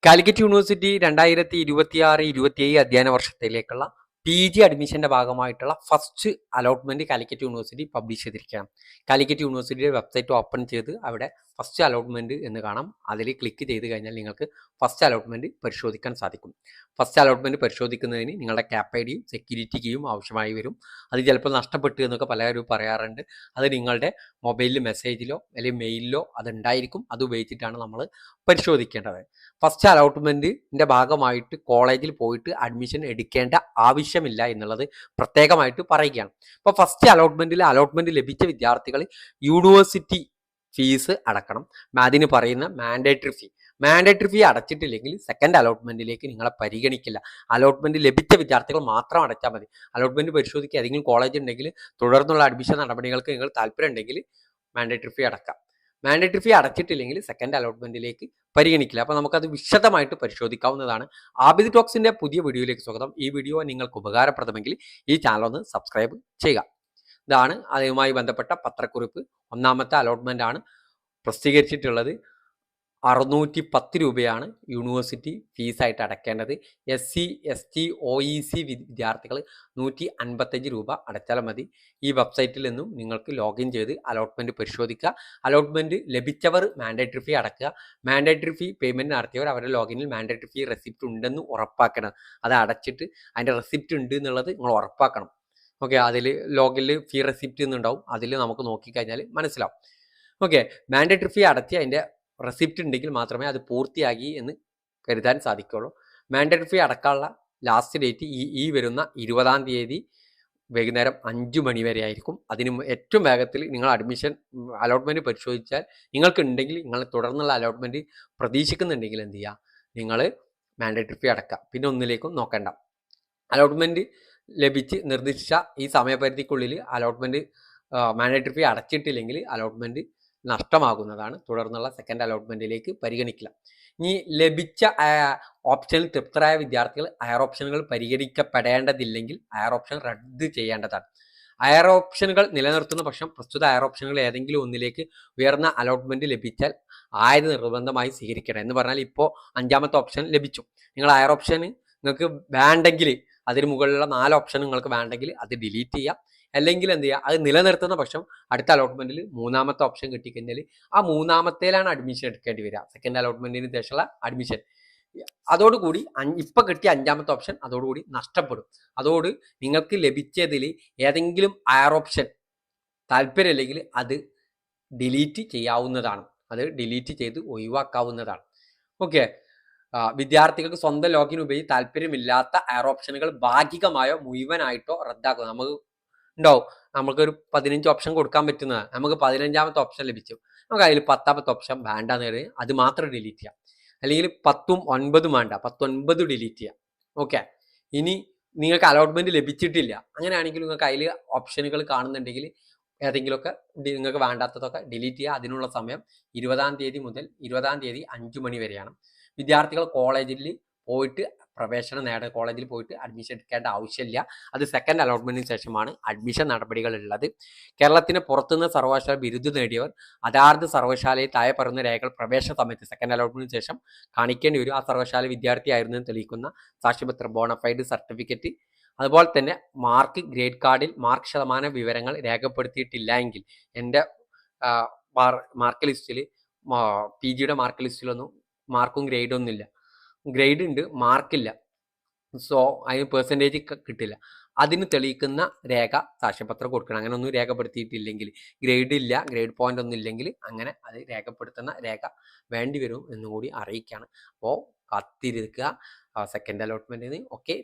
Calicut university 2026-27 അധ്യയന വർഷത്തിലേക്കുള്ള PG അഡ്മിഷന്റെ ഭാഗമായിട്ടുള്ള first allotment Calicut university publish ചെയ്തിരിക്കുകയാണ്. കാലിക്കറ്റ് യൂണിവേഴ്സിറ്റിയുടെ വെബ്സൈറ്റ് ഓപ്പൺ ചെയ്ത് അവിടെ ഫസ്റ്റ് അലോട്ട്മെന്റ് എന്ന് കാണാം. അതിൽ ക്ലിക്ക് ചെയ്ത് കഴിഞ്ഞാൽ നിങ്ങൾക്ക് ഫസ്റ്റ് അലോട്ട്മെന്റ് പരിശോധിക്കാൻ സാധിക്കും. ഫസ്റ്റ് അലോട്ട്മെന്റ് പരിശോധിക്കുന്നതിന് നിങ്ങളുടെ ക്യാപ് ഐഡിയും സെക്യൂരിറ്റി കീയും ആവശ്യമായി വരും. അത് ചിലപ്പോൾ നഷ്ടപ്പെട്ടു എന്നൊക്കെ പലരും പറയാറുണ്ട്. അത് നിങ്ങളുടെ മൊബൈലിൽ മെസ്സേജിലോ അല്ലെങ്കിൽ മെയിലിലോ അതുണ്ടായിരിക്കും. അത് ഉപയോഗിച്ചിട്ടാണ് നമ്മൾ പരിശോധിക്കേണ്ടത്. ഫസ്റ്റ് അലോട്ട്മെന്റിന്റെ ഭാഗമായിട്ട് കോളേജിൽ പോയിട്ട് അഡ്മിഷൻ എടുക്കേണ്ട ആവശ്യമില്ല എന്നുള്ളത് പ്രത്യേകമായിട്ട് പറയുകയാണ്. അപ്പോൾ ഫസ്റ്റ് അലോട്ട്മെന്റ് ലഭിച്ച വിദ്യാർത്ഥികൾ യൂണിവേഴ്സിറ്റി ഫീസ് അടക്കണം. അതിന് പറയുന്ന മാൻഡേറ്ററി ഫീ അടച്ചിട്ടില്ലെങ്കിൽ സെക്കൻഡ് അലോട്ട്മെന്റിലേക്ക് നിങ്ങളെ പരിഗണിക്കില്ല. അലോട്ട്മെന്റ് ലഭിച്ച വിദ്യാർത്ഥികൾ മാത്രം അടച്ചാൽ മതി. അലോട്ട്മെന്റ് പരിശോധിക്കുക. ഏതെങ്കിലും കോളേജ് ഉണ്ടെങ്കിൽ തുടർന്നുള്ള അഡ്മിഷൻ നടപടികൾക്ക് നിങ്ങൾ താല്പര്യം ഉണ്ടെങ്കിൽ മാൻഡേറ്ററി ഫീ അടക്കാം. മാൻഡേറ്ററി ഫീ അടച്ചിട്ടില്ലെങ്കിൽ സെക്കൻഡ് അലോട്ട്മെന്റിലേക്ക് പരിഗണിക്കില്ല. അപ്പോൾ നമുക്കത് വിശദമായിട്ട് പരിശോധിക്കാവുന്നതാണ്. ആബിദ് ടോക്സിന്റെ പുതിയ വീഡിയോയിലേക്ക് സ്വാഗതം. ഈ വീഡിയോ നിങ്ങൾക്ക് ഉപകാരപ്രദമെങ്കിൽ ഈ ചാനൽ ഒന്ന് സബ്സ്ക്രൈബ് ചെയ്യുക. ഇതാണ് അതുമായി ബന്ധപ്പെട്ട പത്രക്കുറിപ്പ്. ഒന്നാമത്തെ അലോട്ട്മെന്റ് ആണ് പ്രസിദ്ധീകരിച്ചിട്ടുള്ളത്. 610 രൂപയാണ് യൂണിവേഴ്സിറ്റി ഫീസായിട്ട് അടയ്ക്കേണ്ടത്. SC ST OEC വിദ്യാർത്ഥികൾ 155 രൂപ അടച്ചാൽ മതി. ഈ വെബ്സൈറ്റിൽ നിന്നും നിങ്ങൾക്ക് ലോഗിൻ ചെയ്ത് അലോട്ട്മെന്റ് പരിശോധിക്കുക. അലോട്ട്മെന്റ് ലഭിച്ചവർ മാൻഡേറ്ററി ഫീ അടക്കുക. മാൻഡേറ്ററി ഫീ പേയ്മെന്റ് നടത്തിയവർ അവരുടെ ലോഗിനിൽ മാൻഡേറ്ററി ഫീ റെസിപ്റ്റ് ഉണ്ടെന്ന് ഉറപ്പാക്കണം. അത് അടച്ചിട്ട് അതിൻ്റെ റെസിപ്റ്റ് ഉണ്ട് എന്നുള്ളത് നിങ്ങൾ ഉറപ്പാക്കണം. ഓക്കെ, അതിൽ ലോഗിനിൽ ഫീ റെസിപ്റ്റ് എന്നുണ്ടാവും. അതിൽ നമുക്ക് നോക്കിക്കഴിഞ്ഞാൽ മനസ്സിലാവും. ഓക്കെ, മാൻഡേറ്ററി ഫീ അടച്ച് അതിൻ്റെ റെസിപ്റ്റ് ഉണ്ടെങ്കിൽ മാത്രമേ അത് പൂർത്തിയാക്കി എന്ന് കരുതാൻ സാധിക്കുള്ളൂ. മാൻഡേറ്ററി ഫീ അടക്കാനുള്ള ലാസ്റ്റ് ഡേറ്റ് ഈ വരുന്ന 20-ാം തീയതി വൈകുന്നേരം 5 മണി വരെ ആയിരിക്കും. അതിന് ഏറ്റവും വേഗത്തിൽ നിങ്ങൾ അലോട്ട്മെന്റ് പരിശോധിച്ചാൽ നിങ്ങൾക്ക് ഉണ്ടെങ്കിൽ നിങ്ങൾ തുടർന്നുള്ള അലോട്ട്മെന്റ് പ്രതീക്ഷിക്കുന്നുണ്ടെങ്കിൽ എന്ത് ചെയ്യുക, നിങ്ങൾ മാൻഡേറ്ററി ഫീ അടക്കുക. പിന്നെ ഒന്നിലേക്കും നോക്കണ്ട. അലോട്ട്മെന്റ് ലഭിച്ച് നിർദ്ദിഷ്ട ഈ സമയപരിധിക്കുള്ളിൽ മാൻഡേറ്ററി ഫീ അടച്ചിട്ടില്ലെങ്കിൽ അലോട്ട്മെന്റ് നഷ്ടമാകുന്നതാണ്. തുടർന്നുള്ള സെക്കൻഡ് അലോട്ട്മെന്റിലേക്ക് പരിഗണിക്കില്ല. ഇനി ലഭിച്ച ഓപ്ഷനിൽ തൃപ്തരായ വിദ്യാർത്ഥികൾ ഹയർ ഓപ്ഷനുകൾ പരിഗണിക്കപ്പെടേണ്ടതില്ലെങ്കിൽ ഹയർ ഓപ്ഷൻ റദ്ദ് ചെയ്യേണ്ടതാണ്. ഹയർ ഓപ്ഷനുകൾ നിലനിർത്തുന്ന പക്ഷം പ്രസ്തുത ഹയർ ഓപ്ഷനുകൾ ഏതെങ്കിലും ഒന്നിലേക്ക് ഉയർന്ന അലോട്ട്മെന്റ് ലഭിച്ചാൽ ആയത് നിർബന്ധമായി സ്വീകരിക്കണം. എന്ന് പറഞ്ഞാൽ ഇപ്പോൾ 5-ാമത്തെ ഓപ്ഷൻ ലഭിച്ചു. നിങ്ങൾ ഹയർ ഓപ്ഷന് നിങ്ങൾക്ക് വേണ്ടെങ്കിൽ, അതിന് മുകളിലുള്ള 4 ഓപ്ഷൻ നിങ്ങൾക്ക് വേണ്ടെങ്കിൽ അത് ഡിലീറ്റ് ചെയ്യാം. അല്ലെങ്കിൽ എന്ത് ചെയ്യുക, അത് നിലനിർത്തുന്ന പക്ഷം അടുത്ത അലോട്ട്മെന്റിൽ 3-ാമത്തെ ഓപ്ഷൻ കിട്ടിക്കഴിഞ്ഞാൽ ആ 3-ാമത്തേലാണ് അഡ്മിഷൻ എടുക്കേണ്ടി വരിക. സെക്കൻഡ് അലോട്ട്മെന്റിന് ശേഷമുള്ള അഡ്മിഷൻ അതോടുകൂടി ഇപ്പം കിട്ടിയ 5-ാമത്തെ ഓപ്ഷൻ അതോടുകൂടി നഷ്ടപ്പെടും. അതോട് നിങ്ങൾക്ക് ലഭിച്ചതിൽ ഏതെങ്കിലും ഹയർ ഓപ്ഷൻ താല്പര്യമില്ലെങ്കിൽ അത് ഡിലീറ്റ് ചെയ്യാവുന്നതാണ്. അത് ഡിലീറ്റ് ചെയ്ത് ഒഴിവാക്കാവുന്നതാണ്. ഓക്കെ, വിദ്യാർത്ഥികൾക്ക് സ്വന്തം ലോഗിൻ ഉപയോഗിച്ച് താല്പര്യമില്ലാത്ത ഹയർ ഓപ്ഷനുകൾ ഭാഗികമായോ മുഴുവനായിട്ടോ റദ്ദാക്കുക. ഉണ്ടാവും നമുക്കൊരു 15 ഓപ്ഷൻ കൊടുക്കാൻ പറ്റുന്നതാണ്. നമുക്ക് 15-ാമത്തെ ഓപ്ഷൻ ലഭിച്ചു, നമുക്ക് അതിൽ 10-ാമത്തെ ഓപ്ഷൻ വേണ്ടെന്ന് കരുതി അത് മാത്രം ഡിലീറ്റ് ചെയ്യാം. അല്ലെങ്കിൽ 10ഉം 9ഉം വേണ്ട, 10-9 ഡിലീറ്റ് ചെയ്യാം. ഓക്കെ, ഇനി നിങ്ങൾക്ക് അലോട്ട്മെന്റ് ലഭിച്ചിട്ടില്ല, അങ്ങനെയാണെങ്കിൽ നിങ്ങൾക്ക് അതിൽ ഓപ്ഷനുകൾ കാണുന്നുണ്ടെങ്കിൽ ഏതെങ്കിലുമൊക്കെ നിങ്ങൾക്ക് വേണ്ടാത്തതൊക്കെ ഡിലീറ്റ് ചെയ്യുക. അതിനുള്ള സമയം 20-ാം തീയതി മുതൽ 20-ാം തീയതി 5 മണി വരെയാണ്. വിദ്യാർത്ഥികൾ കോളേജിൽ പോയിട്ട് കോളേജിൽ പോയിട്ട് അഡ്മിഷൻ എടുക്കേണ്ട ആവശ്യമില്ല. അത് സെക്കൻഡ് അലോട്ട്മെന്റിന് ശേഷമാണ് അഡ്മിഷൻ നടപടികൾ ഉള്ളത്. കേരളത്തിന് പുറത്തുനിന്ന് സർവകലാശാല ബിരുദം നേടിയവർ അതാത് സർവകലാശാലയിൽ താഴെ പറയുന്ന രേഖകൾ പ്രവേശന സമയത്ത് സെക്കൻഡ് അലോട്ട്മെന്റിന് ശേഷം കാണിക്കേണ്ടി വരും. ആ സർവകലാശാല വിദ്യാർത്ഥിയായിരുന്നു തെളിയിക്കുന്ന സാക്ഷ്യപത്രം, ബോണഫൈഡ് സർട്ടിഫിക്കറ്റ്, അതുപോലെ തന്നെ ഗ്രേഡ് കാർഡിൽ മാർക്ക് ശതമാന വിവരങ്ങൾ രേഖപ്പെടുത്തിയിട്ടില്ല എങ്കിൽ, എൻ്റെ മാർക്ക് ലിസ്റ്റിൽ PGയുടെ മാർക്ക് ലിസ്റ്റിലൊന്നും മാർക്കും ഗ്രേഡൊന്നും ഇല്ല. ഗ്രേഡ് ഉണ്ട്, മാർക്കില്ല. സോ അതിന് പെർസെൻറ്റേജ് കിട്ടില്ല. അതിന് തെളിയിക്കുന്ന രേഖ സാക്ഷ്യപത്രം കൊടുക്കണം. അങ്ങനെ ഒന്നും രേഖപ്പെടുത്തിയിട്ടില്ലെങ്കിൽ, ഗ്രേഡ് ഇല്ല, ഗ്രേഡ് പോയിന്റ് ഒന്നും ഇല്ലെങ്കിൽ അങ്ങനെ അത് രേഖപ്പെടുത്തുന്ന രേഖ വേണ്ടി വരും എന്നുകൂടി അറിയിക്കുകയാണ്. അപ്പോൾ കാത്തിരിക്കുക സെക്കൻഡ് അലോട്ട്മെന്റിന്. ഓക്കെ.